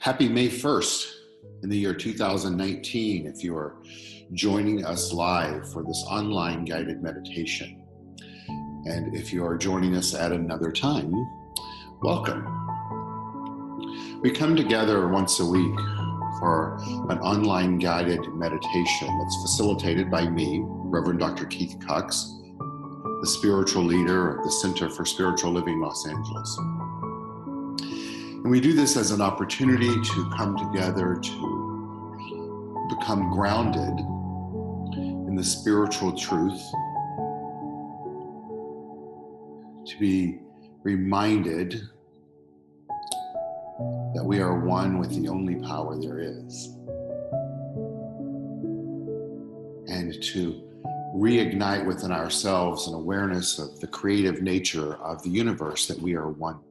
Happy May 1st in the year 2019 if you are joining us live for this online guided meditation. And if you are joining us at another time, welcome. We come together once a week for an online guided meditation that's facilitated by me, Reverend Dr. Keith Cox, the spiritual leader of the Center for Spiritual Living Los Angeles. And we do this as an opportunity to come together to become grounded in the spiritual truth, to be reminded that we are one with the only power there is, and to reignite within ourselves an awareness of the creative nature of the universe that we are one with.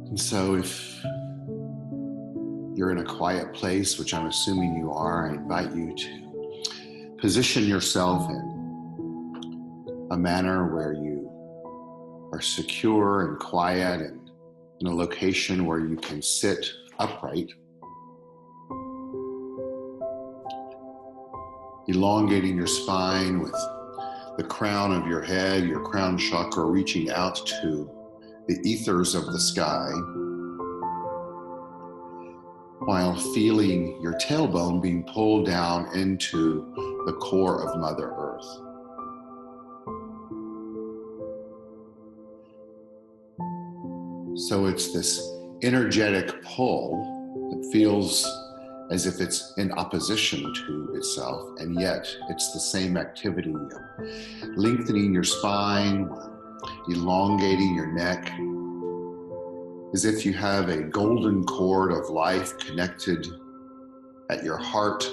And so if you're in a quiet place, which I'm assuming you are, I invite you to position yourself in a manner where you are secure and quiet and in a location where you can sit upright, elongating your spine with the crown of your head, your crown chakra, reaching out to the ethers of the sky, while feeling your tailbone being pulled down into the core of Mother Earth. So it's this energetic pull that feels as if it's in opposition to itself, and yet it's the same activity of lengthening your spine, elongating your neck, as if you have a golden cord of life connected at your heart,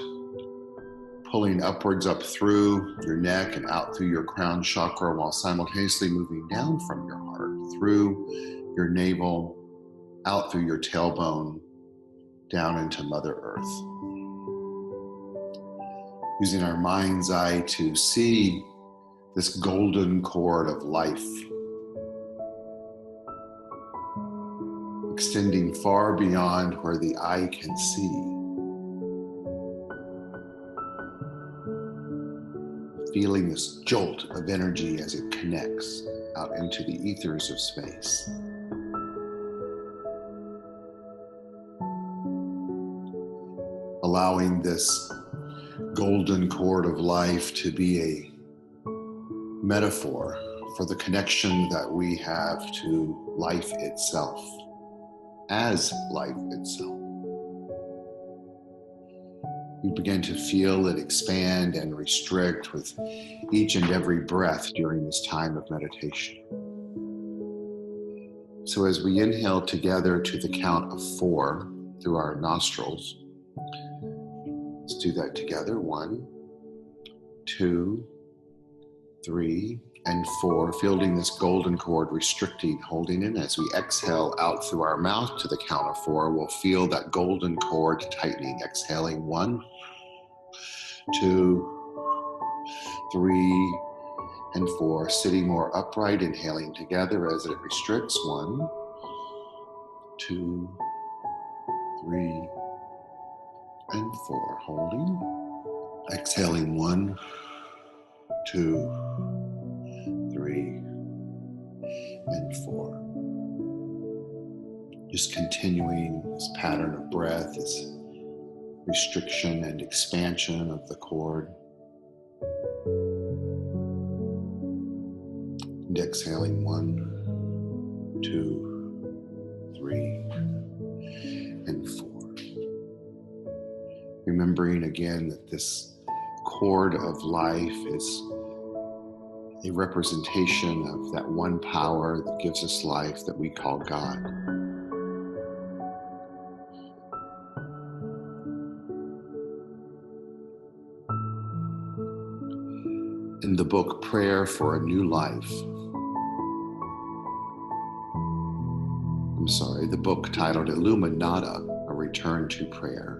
pulling upwards up through your neck and out through your crown chakra, while simultaneously moving down from your heart, through your navel, out through your tailbone, down into Mother Earth. Using our mind's eye to see this golden cord of life extending far beyond where the eye can see. Feeling this jolt of energy as it connects out into the ethers of space. Allowing this golden cord of life to be a metaphor for the connection that we have to life itself, as life itself. You begin to feel it expand and restrict with each and every breath during this time of meditation. So as we inhale together to the count of 4 through our nostrils, let's do that together. 1, 2, 3, and 4. Fielding this golden cord, restricting, holding it. As we exhale out through our mouth to the count of 4, we'll feel that golden cord tightening. Exhaling 1, 2, 3, and 4. Sitting more upright, inhaling together as it restricts. 1, 2, 3, and 4. Holding. Exhaling 1, 2, 3, and 4. Just continuing this pattern of breath, this restriction and expansion of the cord. And exhaling 1, 2, 3, and 4. Remembering again that this cord of life is a representation of that one power that gives us life that we call God. In the book Prayer for a New Life, the book titled Illuminata, A Return to Prayer,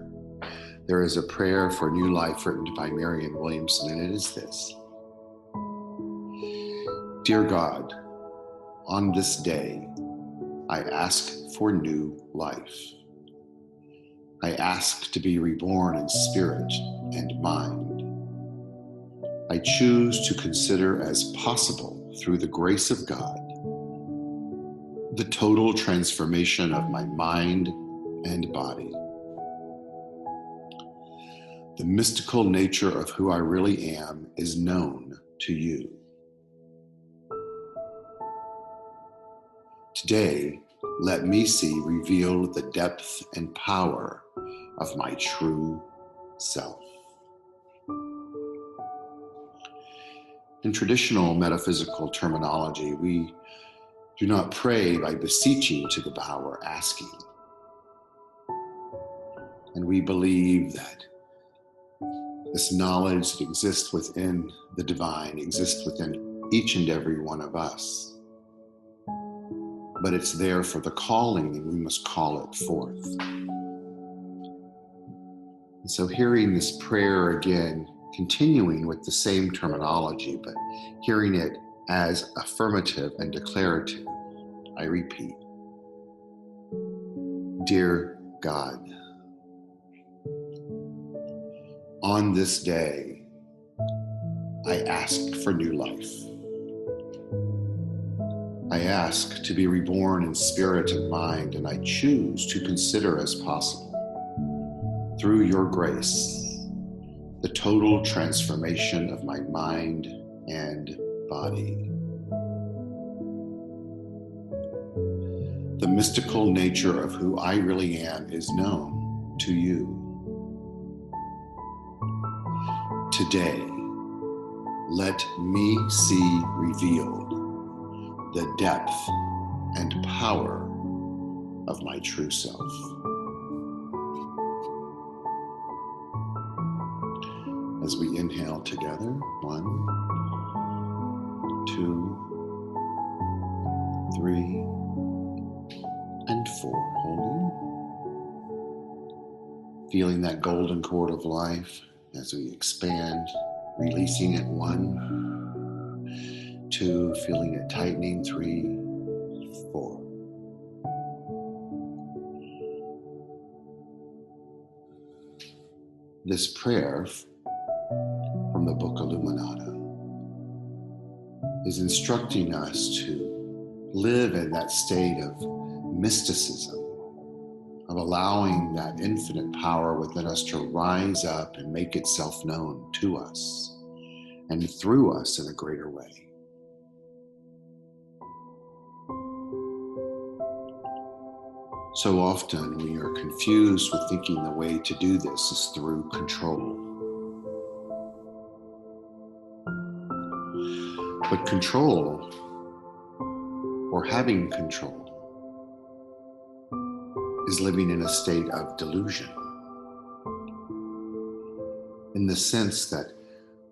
there is a prayer for new life written by Marianne Williamson, and it is this: Dear God, on this day, I ask for new life. I ask to be reborn in spirit and mind. I choose to consider as possible, through the grace of God, the total transformation of my mind and body. The mystical nature of who I really am is known to you. Today, let me see revealed the depth and power of my true self. In traditional metaphysical terminology, we do not pray by beseeching to the power asking. And we believe that this knowledge that exists within the divine exists within each and every one of us. But it's there for the calling, and we must call it forth. And so hearing this prayer again, continuing with the same terminology, but hearing it as affirmative and declarative, I repeat. Dear God, on this day, I ask for new life. I ask to be reborn in spirit and mind, and I choose to consider as possible, through your grace, the total transformation of my mind and body. The mystical nature of who I really am is known to you. Today, let me see revealed the depth and power of my true self. As we inhale together, 1, 2, 3, and 4. Holding. Feeling that golden cord of life as we expand, releasing it. 1, 2, feeling it tightening. 3, 4. This prayer from the book Illuminata is instructing us to live in that state of mysticism, of allowing that infinite power within us to rise up and make itself known to us and through us in a greater way. So often we are confused with thinking the way to do this is through control. But control, or having control, is living in a state of delusion, in the sense that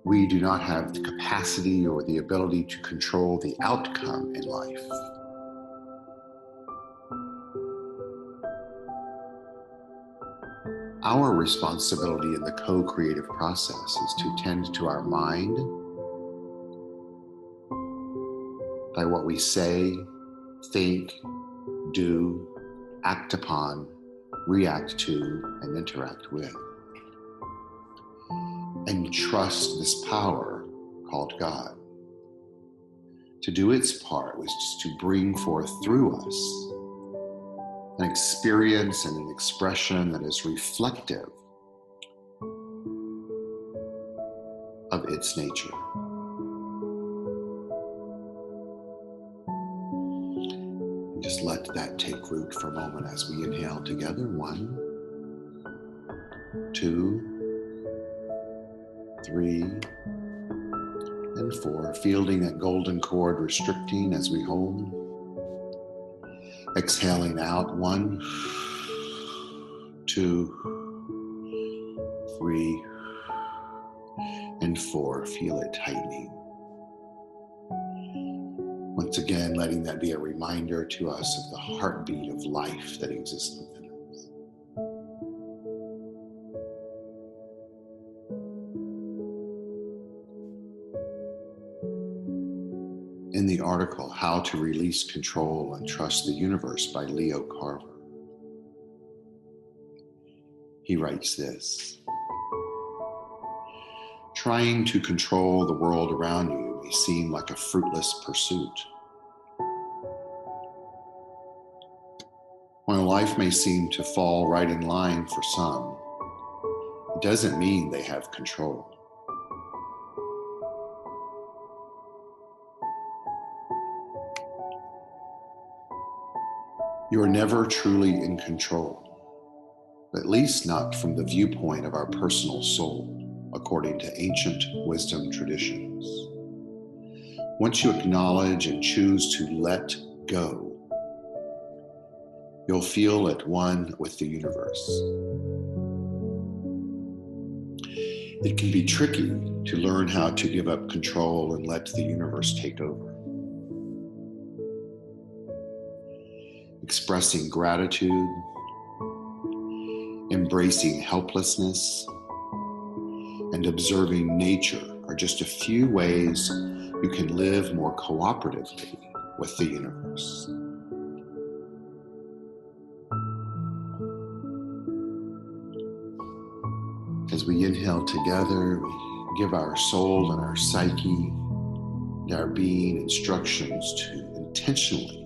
we do not have the capacity or the ability to control the outcome in life. Our responsibility in the co-creative process is to tend to our mind by what we say, think, do, act upon, react to, and interact with. And trust this power called God to do its part, which is to bring forth through us an experience and an expression that is reflective of its nature. And just let that take root for a moment as we inhale together. 1, 2, 3, and 4. Feeling that golden cord restricting as we hold. Exhaling out. 1, 2, 3, and 4. Feel it tightening. Once again, letting that be a reminder to us of the heartbeat of life that exists within us. in the article, How to Release Control and Trust the Universe by Leo Carver. He writes this: trying to control the world around you may seem like a fruitless pursuit. While life may seem to fall right in line for some, it doesn't mean they have control. You are never truly in control, at least not from the viewpoint of our personal soul, according to ancient wisdom traditions. Once you acknowledge and choose to let go, you'll feel at one with the universe. It can be tricky to learn how to give up control and let the universe take over. Expressing gratitude, embracing helplessness, and observing nature are just a few ways you can live more cooperatively with the universe. As we inhale together, we give our soul and our psyche and our being instructions to intentionally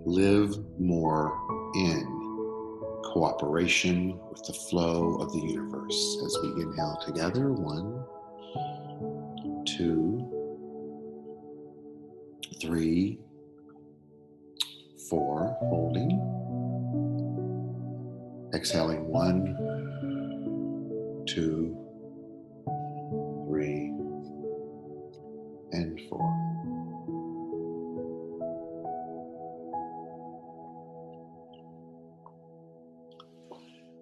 live more in cooperation with the flow of the universe. As we inhale together, 1, 2, 3, 4, holding. Exhaling, 1, 2, 3, and 4.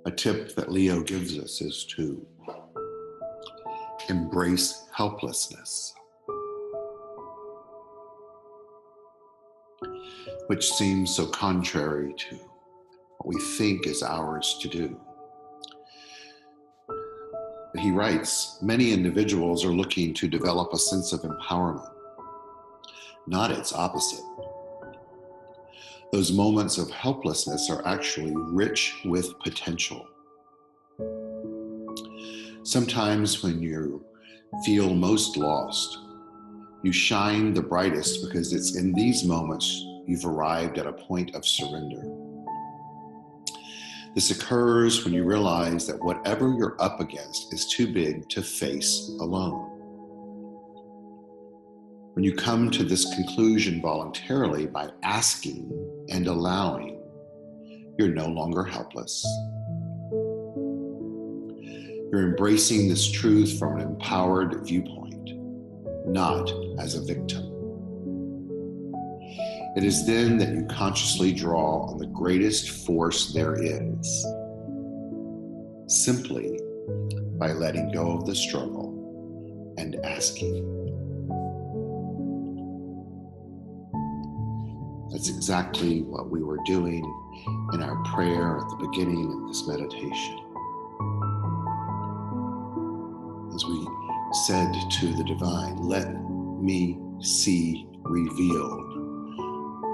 A tip that Leo gives us is to embrace helplessness, which seems so contrary to what we think is ours to do. But he writes, many individuals are looking to develop a sense of empowerment, not its opposite. Those moments of helplessness are actually rich with potential. Sometimes when you feel most lost, you shine the brightest because it's in these moments you've arrived at a point of surrender. This occurs when you realize that whatever you're up against is too big to face alone. When you come to this conclusion voluntarily by asking and allowing, you're no longer helpless. You're embracing this truth from an empowered viewpoint, not as a victim. It is then that you consciously draw on the greatest force there is, simply by letting go of the struggle and asking. That's exactly what we were doing in our prayer at the beginning of this meditation. As we said to the divine, let me see revealed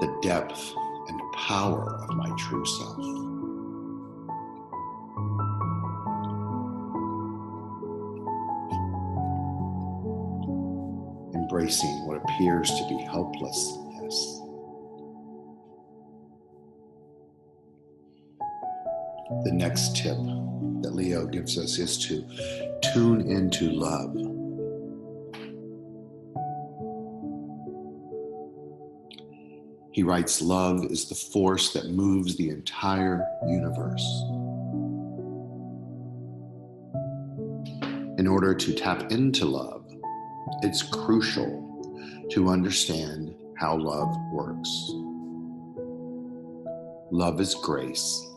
the depth and power of my true self. Embracing what appears to be helplessness. The next tip that Leo gives us is to tune into love. He writes, love is the force that moves the entire universe. In order to tap into love, it's crucial to understand how love works. Love is grace.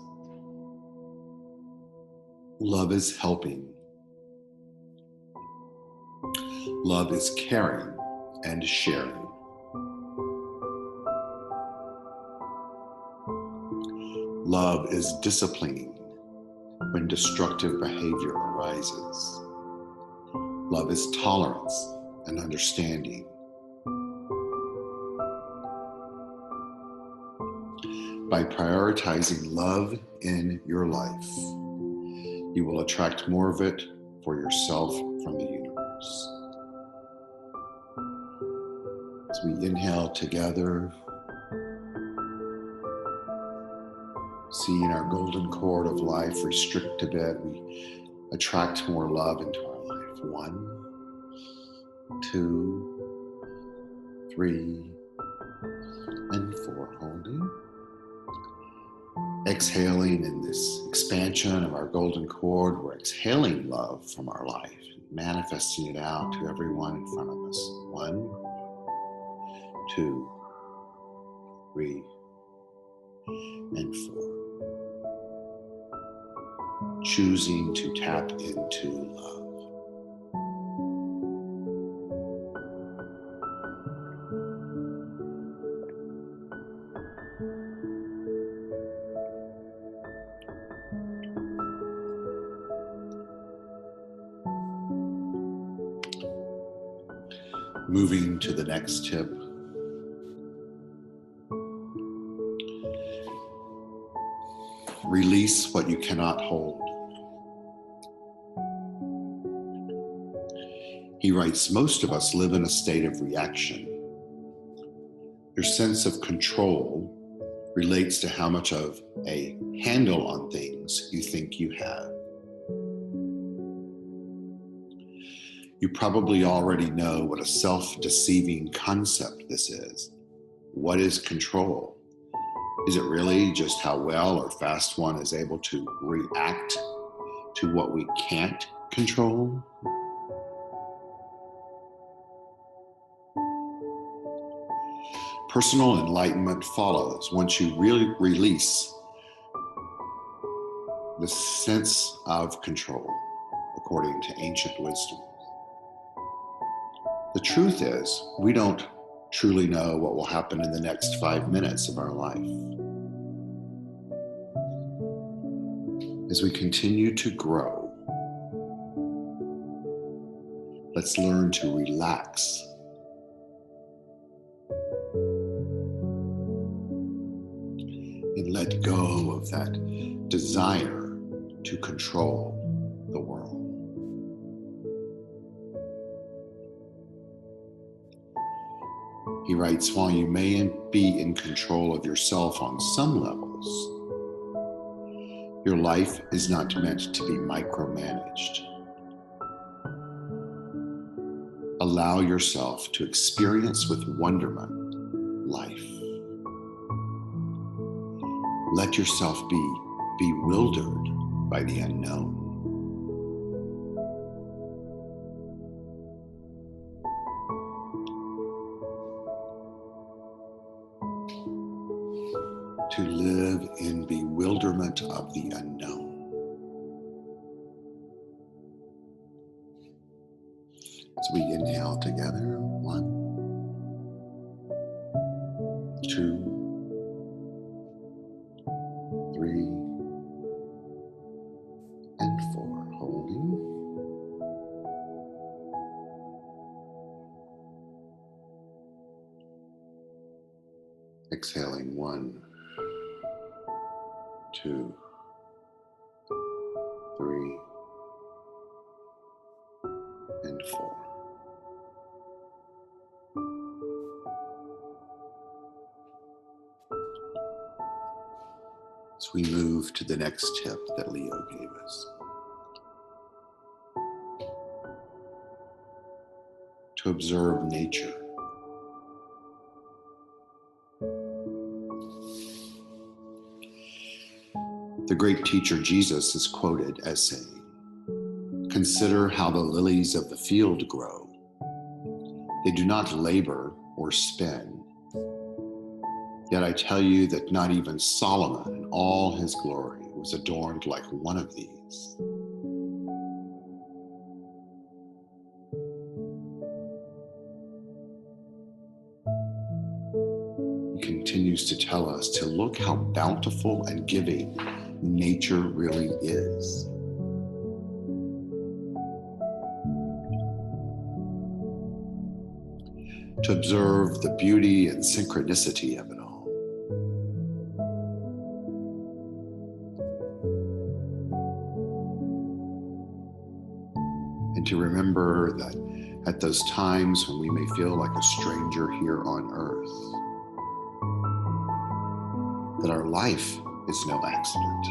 Love is helping. Love is caring and sharing. Love is disciplining when destructive behavior arises. Love is tolerance and understanding. By prioritizing love in your life, you will attract more of it for yourself from the universe. As we inhale together, seeing our golden cord of life restrict a bit, we attract more love into our life. 1, 2, 3, and 4. Holding. Exhaling in this expansion of our golden cord, we're exhaling love from our life, manifesting it out to everyone in front of us. 1, 2, 3, and 4. Choosing to tap into love. Moving to the next tip. Release what you cannot hold. He writes, most of us live in a state of reaction. Your sense of control relates to how much of a handle on things you think you have. You probably already know what a self-deceiving concept this is. What is control? Is it really just how well or fast one is able to react to what we can't control? Personal enlightenment follows once you really release the sense of control, according to ancient wisdom. The truth is, we don't truly know what will happen in the next 5 minutes of our life. As we continue to grow, let's learn to relax and let go of that desire to control the world. He writes, while you may be in control of yourself on some levels, your life is not meant to be micromanaged. Allow yourself to experience with wonderment life. Let yourself be bewildered by the unknown. To live in bewilderment of the unknown. So we inhale together. 1, 2, 3, and 4. Holding. Exhaling. 1, 2, 3, and 4. So we move to the next tip that Leo gave us. To observe nature. The great teacher Jesus is quoted as saying, "Consider how the lilies of the field grow. They do not labor or spin. Yet I tell you that not even Solomon in all his glory was adorned like one of these." He continues to tell us to look how bountiful and giving nature really is. To observe the beauty and synchronicity of it all. And to remember that at those times when we may feel like a stranger here on earth, that our life is no accident.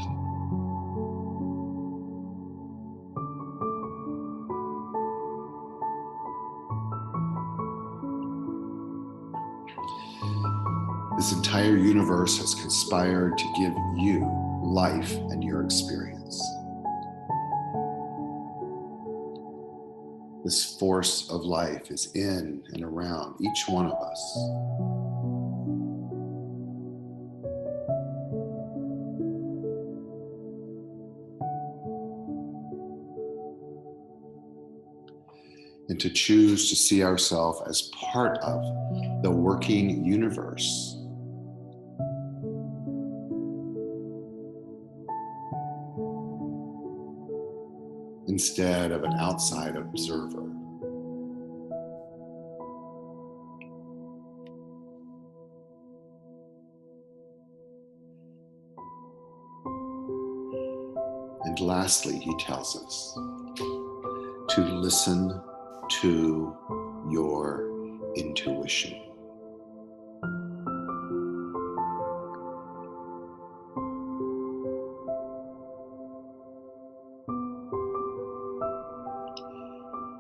This entire universe has conspired to give you life and your experience. This force of life is in and around each one of us. And to choose to see ourselves as part of the working universe instead of an outside observer. And lastly, he tells us to listen to your intuition.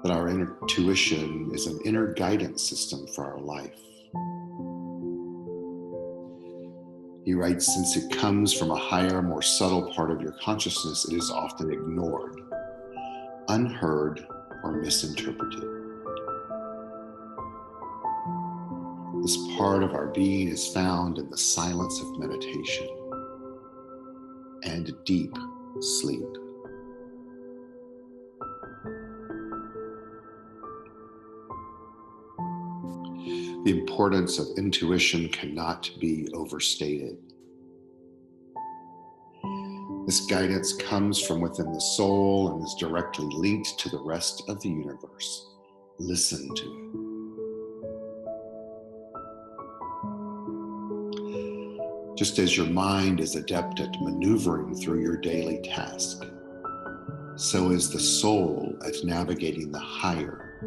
That our intuition is an inner guidance system for our life. He writes, since it comes from a higher, more subtle part of your consciousness, it is often ignored, unheard, or misinterpreted. This part of our being is found in the silence of meditation and deep sleep. The importance of intuition cannot be overstated. This guidance comes from within the soul and is directly linked to the rest of the universe. Listen to it. Just as your mind is adept at maneuvering through your daily task, so is the soul at navigating the higher,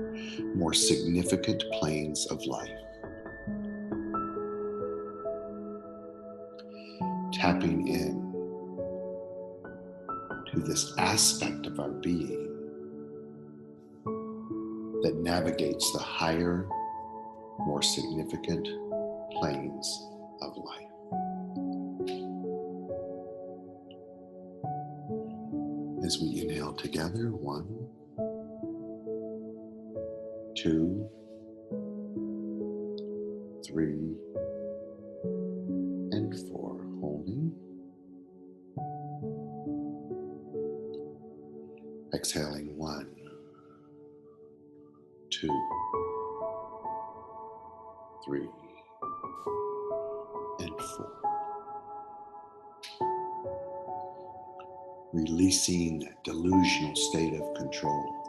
more significant planes of life. Tapping in to this aspect of our being that navigates the higher, more significant planes of life. As we inhale together, 1, 2, 3, and 4, holding. Exhaling, 1, 2, 3, and 4. Releasing that delusional state of control.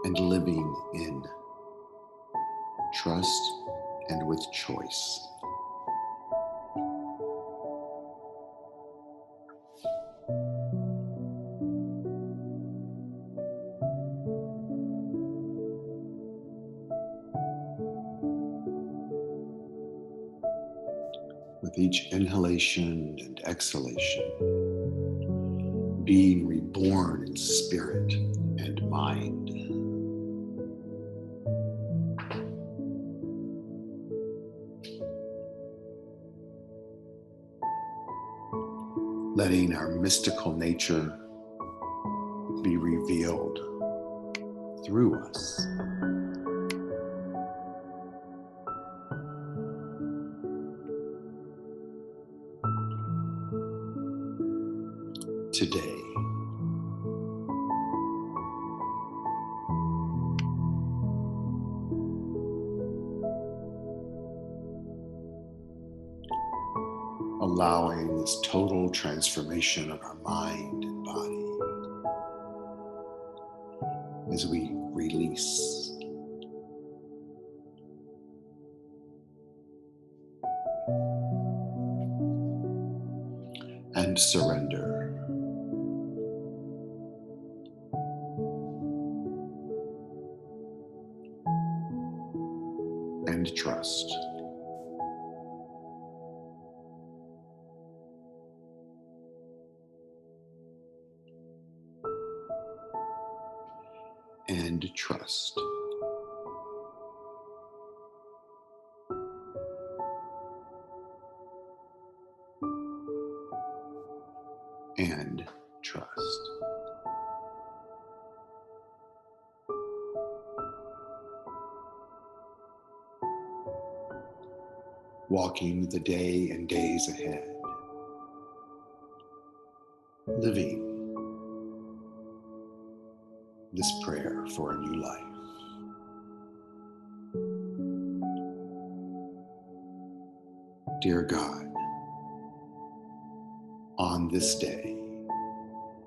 And living in trust and with choice. With each inhalation and exhalation, being reborn in spirit and mind. Letting our mystical nature be revealed through us. Today. Allowing this total transformation of our mind and body as we release. And and surrender. And trust. And trust. And trust. Walking the day and days ahead. Living this prayer for a new life. Dear God, on this day,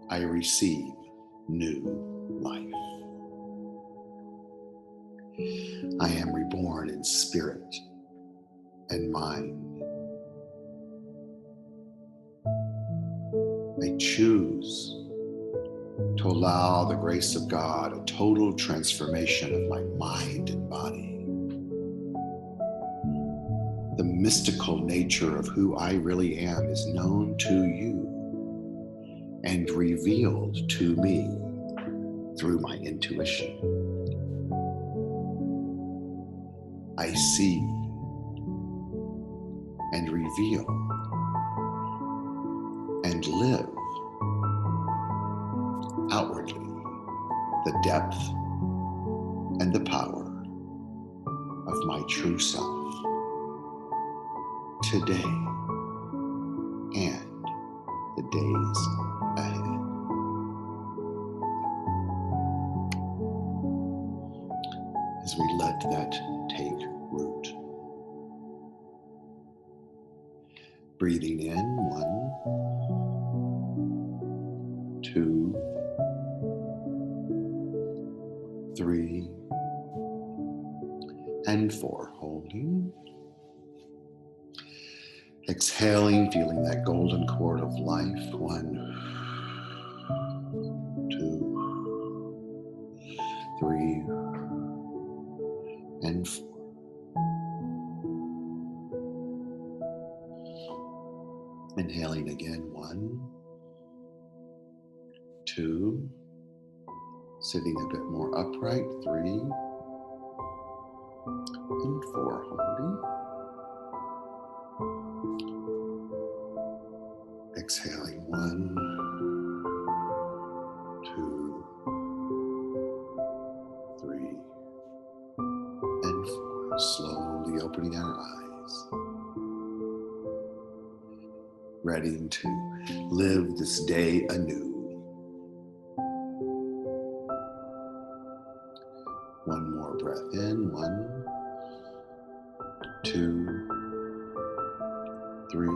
I receive new life. I am reborn in spirit and mind. I choose to allow the grace of God a total transformation of my mind and body. The mystical nature of who I really am is known to you and revealed to me through my intuition. I see and reveal and live outwardly the depth and the power of my true self today and the days ahead. As we let that take root. Breathing in, 1, 2, 3, and 4. Holding. Exhaling, feeling that golden cord of life. 1, 2, 3, and 4. Inhaling again. 1, 2, sitting a bit more upright. 3, and 4. Holding. Exhaling. 1, 2, 3, and 4. Slowly opening our eyes. Ready to live this day anew. 1 more breath in. 1, 2, 3,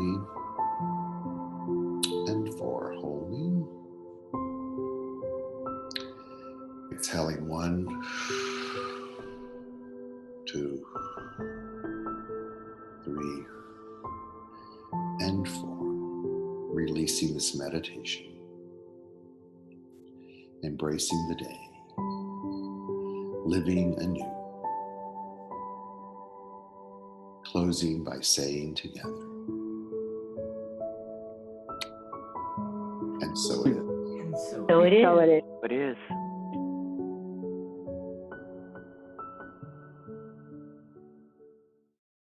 and 4. Holding. Exhaling. 1, 2, 3, and 4. Releasing this meditation. Embracing the day. Living anew. Closing by saying together. And so it is. So it is. So it is.